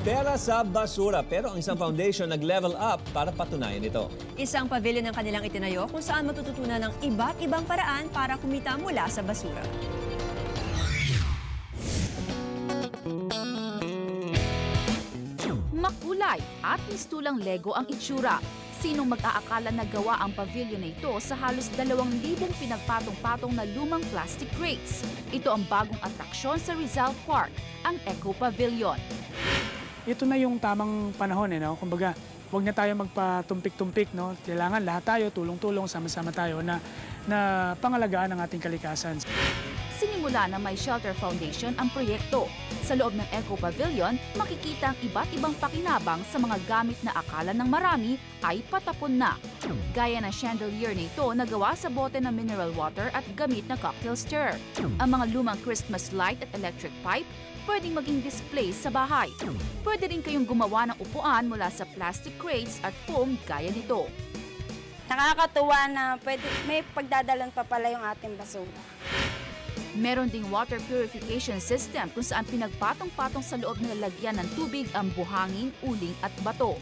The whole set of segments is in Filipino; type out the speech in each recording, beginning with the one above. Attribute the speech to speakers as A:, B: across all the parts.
A: Pera sa basura, pero ang isang foundation nag-level up para patunayan ito.
B: Isang pavilion ang kanilang itinayo kung saan matututunan ng iba't ibang paraan para kumita mula sa basura.
C: Makulay at mistulang Lego ang itsura. Sinong mag-aakala na gawa ang pavilion na ito sa halos 2,000 pinagpatong-patong na lumang plastic crates? Ito ang bagong atraksyon sa Rizal Park, ang Eco Pavilion.
D: Ito na yung tamang panahon, no? Kumbaga, huwag na tayo magpatumpik-tumpik, no? Kailangan lahat tayo, tulong-tulong, sama-sama tayo na pangalagaan ang ating kalikasan.
C: Sinimula na May Shelter Foundation ang proyekto. Sa loob ng Eco Pavilion, makikita ang iba't ibang pakinabang sa mga gamit na akala ng marami ay patapon na. Gaya ng chandelier na ito na gawa sa bote ng mineral water at gamit na cocktail stir. Ang mga lumang Christmas light at electric pipe pwedeng maging display sa bahay. Pwede rin kayong gumawa ng upuan mula sa plastic crates at foam gaya nito.
E: Nakakatuwa na may pagdadalan pa pala yung ating basura.
C: Meron ding water purification system kung saan pinagpatong-patong sa loob ng lalagyan ng tubig ang buhangin, uling at bato.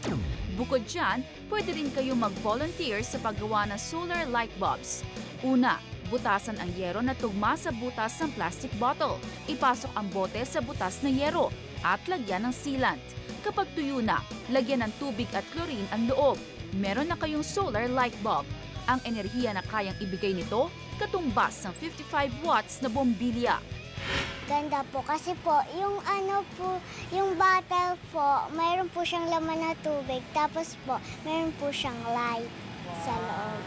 C: Bukod dyan, pwede rin kayong mag-volunteer sa paggawa ng solar light bulbs. Una, butasan ang yero na tugma sa butas ng plastic bottle. Ipasok ang bote sa butas ng yero at lagyan ng sealant. Kapag tuyo na, lagyan ng tubig at chlorine ang loob. Meron na kayong solar light bulb. Ang enerhiya na kayang ibigay nito, katumbas ng 55 watts na bombilya.
F: Ganda po kasi po, yung bottle po, mayroon po siyang laman na tubig. Tapos po, mayroon po siyang light sa loob.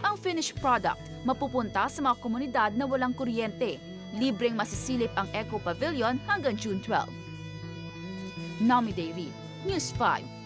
C: Ang finished product, mapupunta sa mga komunidad na walang kuryente. Libreng masisilip ang Eco Pavilion hanggang June 12. Nami Day Reed, News 5.